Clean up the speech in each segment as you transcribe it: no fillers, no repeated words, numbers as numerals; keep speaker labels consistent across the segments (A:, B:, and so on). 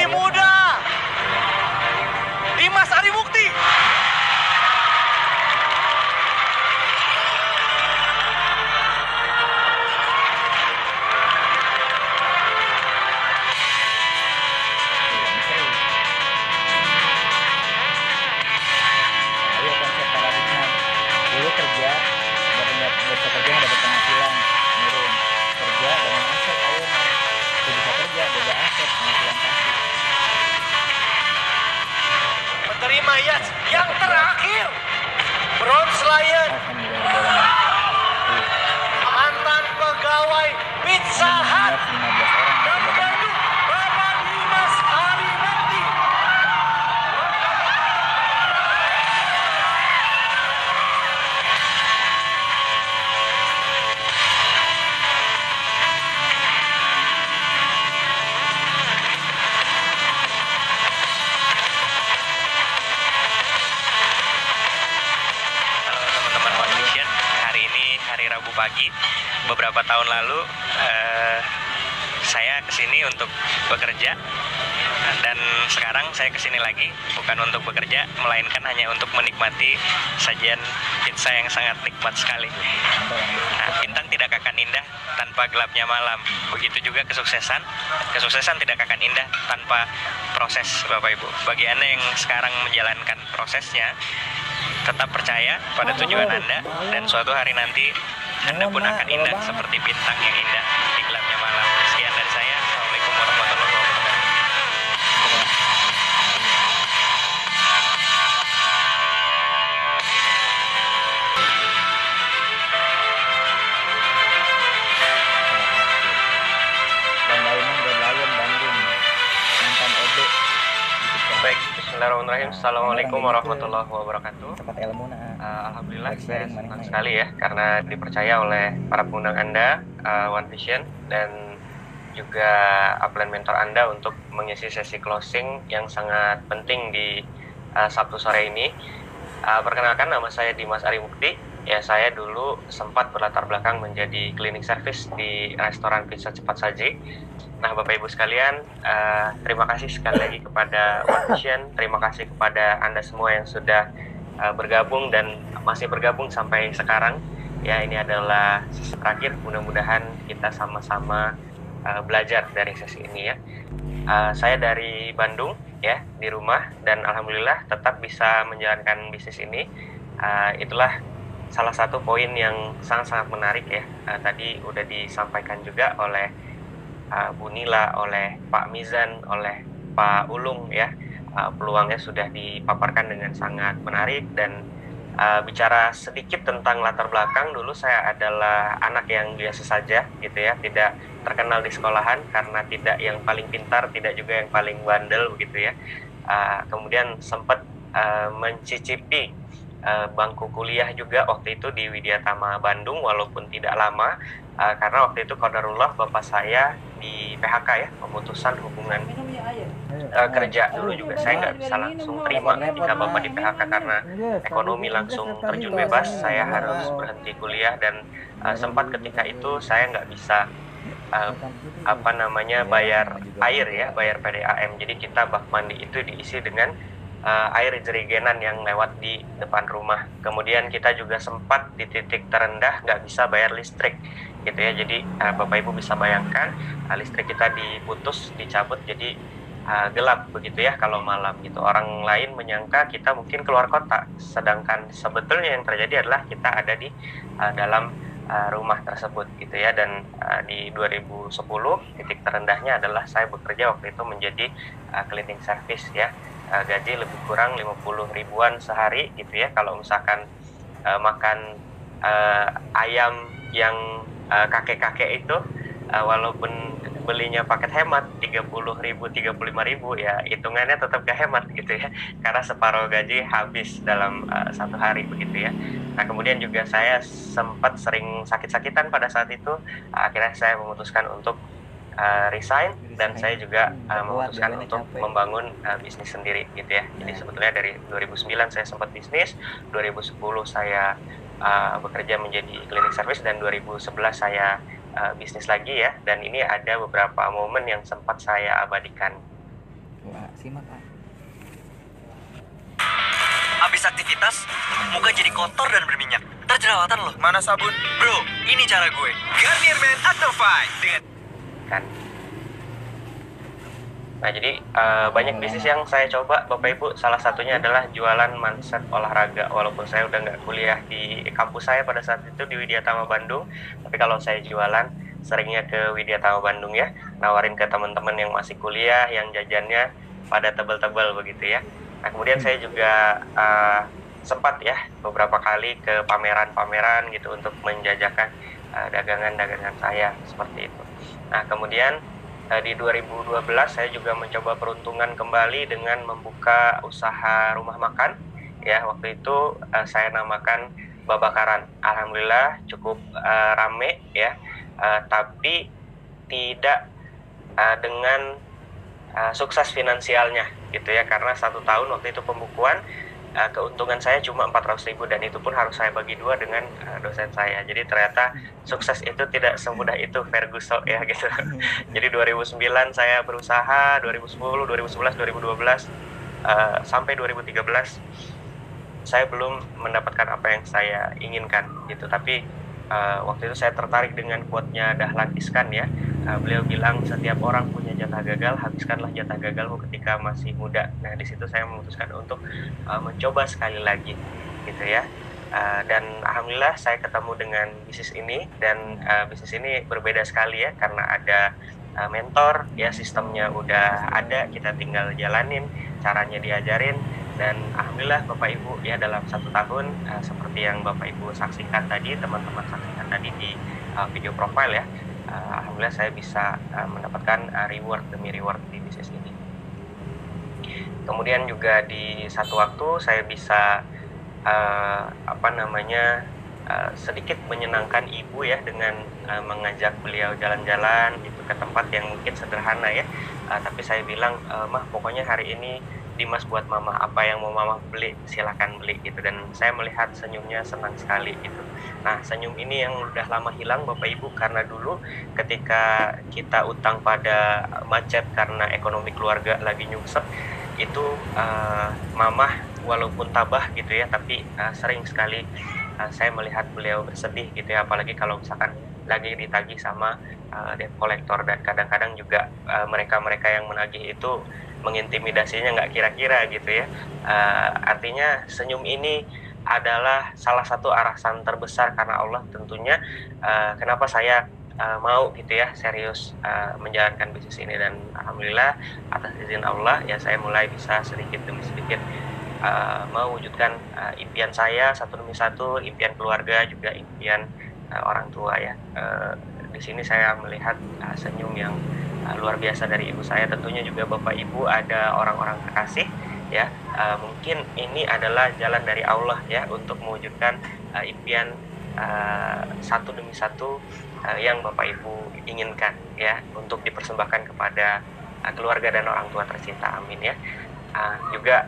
A: masih muda, Dimas Arimukti.
B: Ayo konsep paradigma dulu kerja nggak bisa kerja nggak dapat penghasilan menurun, kerja dengan aset, ayo udah bisa kerja beda aset penghasilan pasti.
A: Penerima Yacht yang terakhir, Bronze Lion, mantan pegawai Pizza Hut
B: 15 orang
A: dari Bandung, Bapak Dimas Arimukti.
C: Halo teman-teman One Vision, hari ini hari Rabu pagi. Beberapa tahun lalu saya kesini untuk bekerja, dan sekarang saya kesini lagi bukan untuk bekerja, melainkan hanya untuk menikmati sajian pizza yang sangat nikmat sekali. Nah, bintang tidak akan indah tanpa gelapnya malam. Begitu juga kesuksesan tidak akan indah tanpa proses, Bapak Ibu. Bagi Anda yang sekarang menjalankan prosesnya, tetap percaya pada tujuan Anda, dan suatu hari nanti Anda pun akan indah seperti bintang yang indah di gelapnya malam. Sekian dari saya. Assalamualaikum warahmatullahi wabarakatuh.
B: Bandung mantan OB.
C: Baik, bismillahirrahmanirrahim. Assalamualaikum warahmatullahi wabarakatuh.
B: Tempat ilmu
C: Alhamdulillah, saya
B: Sharing
C: senang
B: mana-mana
C: sekali ya karena dipercaya oleh para pengundang Anda, One Vision, dan juga upline mentor Anda untuk mengisi sesi closing yang sangat penting di Sabtu sore ini. Perkenalkan, nama saya Dimas Arimukti. Ya, saya dulu sempat berlatar belakang menjadi cleaning service di restoran pizza cepat saji. Nah, Bapak Ibu sekalian, terima kasih sekali lagi kepada One Vision. Terima kasih kepada Anda semua yang sudah bergabung dan masih bergabung sampai sekarang. Ya, ini adalah sesi terakhir. Mudah-mudahan kita sama-sama belajar dari sesi ini ya. Saya dari Bandung ya, di rumah, dan alhamdulillah tetap bisa menjalankan bisnis ini. Itulah salah satu poin yang sangat-sangat menarik ya. Tadi udah disampaikan juga oleh Bu Nila, oleh Pak Mizan, oleh Pak Ulung ya. Peluangnya sudah dipaparkan dengan sangat menarik, dan bicara sedikit tentang latar belakang, dulu saya adalah anak yang biasa saja gitu ya, tidak terkenal di sekolahan karena tidak yang paling pintar, tidak juga yang paling bandel begitu ya. Kemudian sempat mencicipi bangku kuliah juga waktu itu di Widyatama Bandung, walaupun tidak lama, karena waktu itu qadarullah bapak saya di PHK ya, pemutusan hubungan kerja. Dulu juga saya nggak bisa langsung terima ketika bapak di PHK karena ekonomi langsung terjun bebas. Saya harus berhenti kuliah, dan sempat ketika itu saya nggak bisa bayar air ya, bayar PDAM. Jadi kita bak mandi itu diisi dengan air jerigenan yang lewat di depan rumah. Kemudian kita juga sempat di titik terendah nggak bisa bayar listrik gitu ya. Jadi Bapak Ibu bisa bayangkan, listrik kita diputus, dicabut, jadi gelap begitu ya kalau malam gitu. Orang lain menyangka kita mungkin keluar kota, sedangkan sebetulnya yang terjadi adalah kita ada di dalam rumah tersebut gitu ya. Dan di 2010 titik terendahnya adalah saya bekerja waktu itu menjadi cleaning service ya. Gaji lebih kurang 50 ribuan sehari gitu ya. Kalau misalkan makan ayam yang kakek-kakek itu, walaupun belinya paket hemat 30 ribu, 35 ribu ya, hitungannya tetap gak hemat gitu ya, karena separuh gaji habis dalam satu hari begitu ya. Nah, kemudian juga saya sempat sering sakit-sakitan pada saat itu. Akhirnya saya memutuskan untuk resign, dan saya juga memutuskan untuk membangun bisnis sendiri gitu ya. Jadi sebetulnya dari 2009 saya sempat bisnis, 2010 saya bekerja menjadi cleaning service, dan 2011 saya bisnis lagi ya. Dan ini ada beberapa momen yang sempat saya abadikan.
B: Simak ah.
D: Habis aktivitas, muka jadi kotor dan berminyak. Ntar jerawatan loh.
A: Mana sabun?
D: Bro, ini cara gue. Garnier Men Activate dengan
C: kan. Nah, jadi banyak bisnis yang saya coba Bapak Ibu, salah satunya adalah jualan manset olahraga. Walaupun saya udah nggak kuliah di kampus saya pada saat itu di Widyatama Bandung, tapi kalau saya jualan seringnya ke Widyatama Bandung ya, nawarin ke teman-teman yang masih kuliah, yang jajannya pada tebal-tebal begitu ya. Nah, kemudian saya juga sempat ya beberapa kali ke pameran-pameran gitu untuk menjajakan dagangan-dagangan saya seperti itu. Nah, kemudian di 2012 saya juga mencoba peruntungan kembali dengan membuka usaha rumah makan ya. Waktu itu saya namakan Babakaran. Alhamdulillah cukup rame ya, tapi tidak dengan sukses finansialnya gitu ya, karena 1 tahun waktu itu pembukuan keuntungan saya cuma 400.000 dan itu pun harus saya bagi 2 dengan dosen saya. Jadi ternyata sukses itu tidak semudah itu, Ferguson ya gitu. Jadi 2009 saya berusaha, 2010, 2011, 2012 sampai 2013 saya belum mendapatkan apa yang saya inginkan gitu. Tapi waktu itu saya tertarik dengan quote-nya Dahlan Iskan ya. Beliau bilang setiap orang punya jatah gagal, habiskanlah jatah gagalmu ketika masih muda. Nah, di situ saya memutuskan untuk mencoba sekali lagi gitu ya. Dan alhamdulillah saya ketemu dengan bisnis ini, dan bisnis ini berbeda sekali ya, karena ada mentor ya, sistemnya udah ada, kita tinggal jalanin, caranya diajarin. Dan alhamdulillah Bapak Ibu ya, dalam 1 tahun seperti yang Bapak Ibu saksikan tadi, teman-teman saksikan tadi di video profile ya, alhamdulillah saya bisa mendapatkan reward demi reward di bisnis ini. Kemudian juga di satu waktu saya bisa sedikit menyenangkan ibu ya, dengan mengajak beliau jalan-jalan gitu ke tempat yang mungkin sederhana ya, tapi saya bilang, Mah pokoknya hari ini Dimas buat mama, apa yang mau mama beli silakan beli gitu. Dan saya melihat senyumnya senang sekali gitu. Nah, senyum ini yang udah lama hilang Bapak Ibu, karena dulu ketika kita utang pada macet karena ekonomi keluarga lagi nyungsep, itu mamah walaupun tabah gitu ya, tapi sering sekali saya melihat beliau bersedih gitu ya, apalagi kalau misalkan lagi ditagih sama debt collector. Dan kadang-kadang juga mereka-mereka yang menagih itu mengintimidasinya nggak kira-kira gitu ya. Artinya senyum ini adalah salah satu arahan terbesar karena Allah tentunya, kenapa saya mau gitu ya serius menjalankan bisnis ini. Dan alhamdulillah atas izin Allah ya, saya mulai bisa sedikit demi sedikit mewujudkan impian saya satu demi satu, impian keluarga, juga impian orang tua ya. Di sini saya melihat senyum yang luar biasa dari ibu saya. Tentunya juga Bapak Ibu ada orang-orang kekasih ya. Mungkin ini adalah jalan dari Allah ya, untuk mewujudkan impian satu demi satu yang Bapak Ibu inginkan ya, untuk dipersembahkan kepada keluarga dan orang tua tercinta. Amin ya. Juga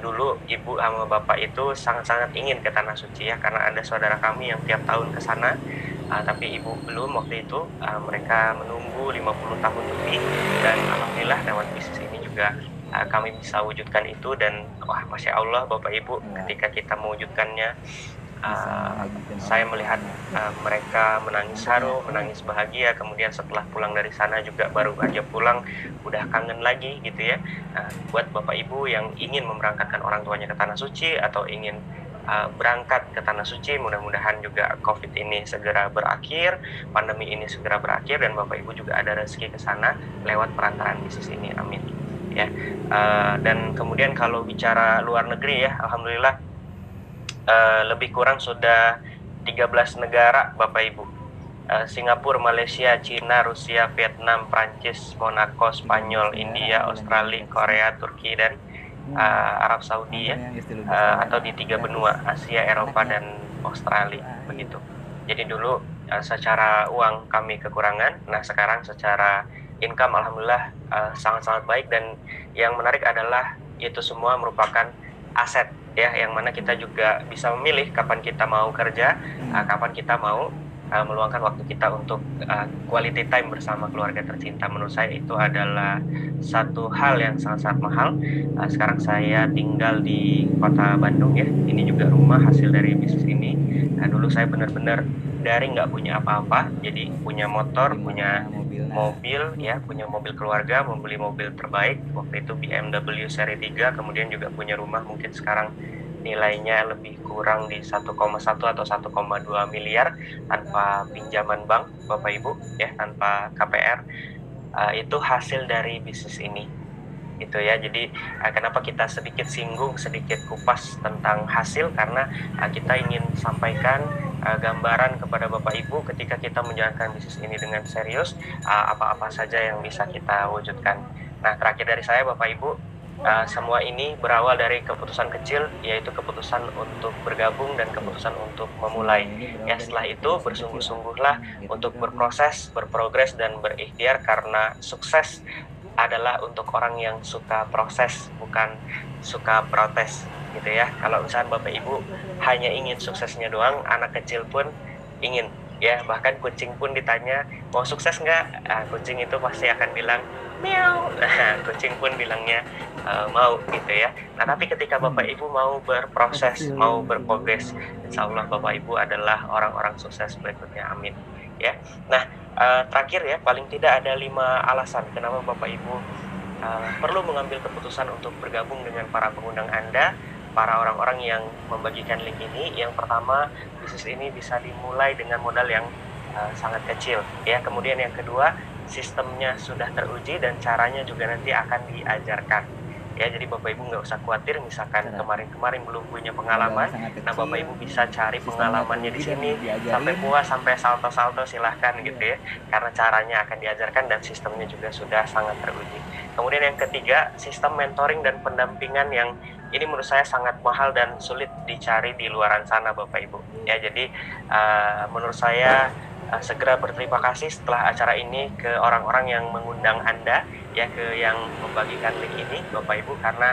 C: dulu ibu sama bapak itu sangat-sangat ingin ke Tanah Suci ya, karena ada saudara kami yang tiap tahun ke sana, tapi ibu belum waktu itu. Mereka menunggu 50 tahun lebih, dan alhamdulillah lewat bisnis ini juga kami bisa wujudkan itu. Dan wah, Masya Allah Bapak Ibu, ketika kita mewujudkannya, saya melihat mereka menangis haru, menangis bahagia. Kemudian setelah pulang dari sana juga, baru aja pulang udah kangen lagi gitu ya. Buat Bapak Ibu yang ingin memberangkatkan orang tuanya ke Tanah Suci, atau ingin berangkat ke Tanah Suci, mudah-mudahan juga COVID ini segera berakhir, pandemi ini segera berakhir, dan Bapak Ibu juga ada rezeki ke sana lewat perantaraan bisnis ini. Amin ya. Dan kemudian kalau bicara luar negeri ya, alhamdulillah lebih kurang sudah 13 negara Bapak Ibu. Singapura, Malaysia, Cina, Rusia, Vietnam, Prancis, Monaco, Spanyol, India, Australia, Korea, Turki, dan Arab Saudi ya, atau di 3 benua Asia, Eropa, dan Australia begitu. Jadi dulu secara uang kami kekurangan, nah sekarang secara income alhamdulillah sangat-sangat baik. Dan yang menarik adalah itu semua merupakan aset ya, yang mana kita juga bisa memilih kapan kita mau kerja, kapan kita mau meluangkan waktu kita untuk quality time bersama keluarga tercinta. Menurut saya itu adalah satu hal yang sangat-sangat mahal. Sekarang saya tinggal di kota Bandung ya, ini juga rumah hasil dari bisnis ini. Dulu saya benar-benar dari nggak punya apa-apa, jadi punya motor, punya mobil ya, punya mobil keluarga, membeli mobil terbaik waktu itu BMW seri 3, kemudian juga punya rumah mungkin sekarang nilainya lebih kurang di 1,1 atau 1,2 miliar tanpa pinjaman bank Bapak Ibu ya, tanpa KPR. Itu hasil dari bisnis ini gitu ya. Jadi kenapa kita sedikit singgung, sedikit kupas tentang hasil, karena kita ingin sampaikan gambaran kepada Bapak Ibu ketika kita menjalankan bisnis ini dengan serius, apa-apa saja yang bisa kita wujudkan. Nah, terakhir dari saya Bapak Ibu, semua ini berawal dari keputusan kecil, yaitu keputusan untuk bergabung dan keputusan untuk memulai. Ya, setelah itu bersungguh-sungguhlah untuk berproses, berprogres, dan berikhtiar, karena sukses adalah untuk orang yang suka proses, bukan suka protes gitu ya. Kalau misalnya Bapak Ibu hanya ingin suksesnya doang, anak kecil pun ingin ya, bahkan kucing pun ditanya mau sukses nggak, kucing itu pasti akan bilang meow. Kucing pun bilangnya mau gitu ya. Nah, tapi ketika Bapak Ibu mau berproses, mau berprogres, insya Allah Bapak Ibu adalah orang-orang sukses berikutnya, amin ya. Nah, terakhir ya, paling tidak ada 5 alasan kenapa Bapak Ibu perlu mengambil keputusan untuk bergabung dengan para pengundang Anda, para orang-orang yang membagikan link ini. Yang pertama, bisnis ini bisa dimulai dengan modal yang sangat kecil ya. Kemudian yang kedua, sistemnya sudah teruji dan caranya juga nanti akan diajarkan ya. Jadi Bapak Ibu nggak usah khawatir misalkan kemarin-kemarin belum punya pengalaman. Nah, Bapak Ibu bisa cari pengalamannya di sini sampai puas, sampai salto-salto, silahkan gitu ya, karena caranya akan diajarkan dan sistemnya juga sudah sangat teruji. Kemudian yang ketiga, sistem mentoring dan pendampingan yang ini menurut saya sangat mahal dan sulit dicari di luaran sana Bapak Ibu ya. Jadi menurut saya segera berterima kasih setelah acara ini ke orang-orang yang mengundang Anda ya, ke yang membagikan link ini Bapak Ibu, karena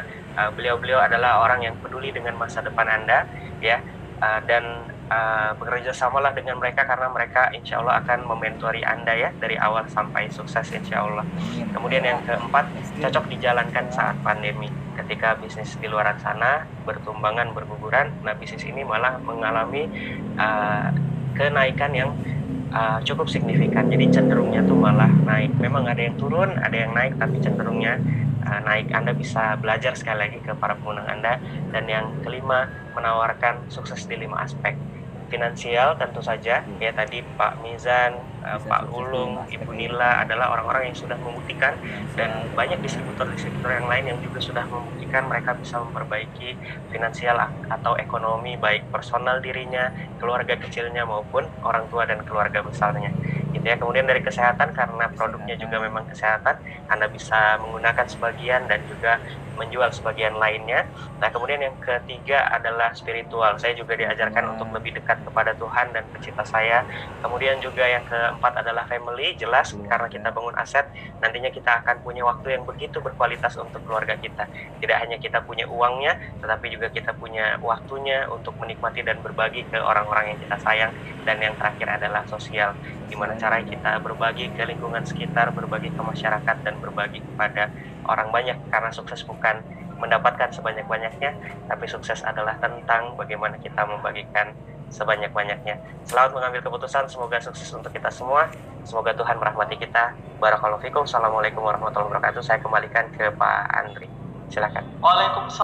C: beliau-beliau adalah orang yang peduli dengan masa depan Anda ya, dan bekerja samalah dengan mereka, karena mereka insya Allah akan mementori Anda ya dari awal sampai sukses insya Allah. Kemudian yang keempat, cocok dijalankan saat pandemi. Ketika bisnis di luar sana bertumbangan, berguguran, nah bisnis ini malah mengalami kenaikan yang cukup signifikan. Jadi cenderungnya tuh malah naik. Memang ada yang turun, ada yang naik, tapi cenderungnya naik. Anda bisa belajar sekali lagi ke para pengundang Anda. Dan yang kelima, menawarkan sukses di 5 aspek. Finansial tentu saja ya, tadi Pak Mizan, Pak Ulung, Ibu Nila adalah orang-orang yang sudah membuktikan, dan banyak distributor-distributor yang lain yang juga sudah membuktikan mereka bisa memperbaiki finansial atau ekonomi, baik personal dirinya, keluarga kecilnya, maupun orang tua dan keluarga besarnya gitu ya. Kemudian dari kesehatan, karena produknya juga memang kesehatan, Anda bisa menggunakan sebagian dan juga menjual sebagian lainnya. Nah, kemudian yang ketiga adalah spiritual. Saya juga diajarkan untuk lebih dekat kepada Tuhan dan pencipta saya. Kemudian juga yang keempat adalah family. Jelas, karena kita bangun aset, nantinya kita akan punya waktu yang begitu berkualitas untuk keluarga kita. Tidak hanya kita punya uangnya, tetapi juga kita punya waktunya untuk menikmati dan berbagi ke orang-orang yang kita sayang. Dan yang terakhir adalah sosial, gimana cara kita berbagi ke lingkungan sekitar, berbagi ke masyarakat, dan berbagi kepada orang banyak. Karena sukses bukan mendapatkan sebanyak-banyaknya, tapi sukses adalah tentang bagaimana kita membagikan sebanyak-banyaknya. Selamat mengambil keputusan, semoga sukses untuk kita semua. Semoga Tuhan merahmati kita. Barakallahu fikum. Assalamualaikum warahmatullahi wabarakatuh. Saya kembalikan ke Pak Andri. Silakan.
A: Waalaikumsalam.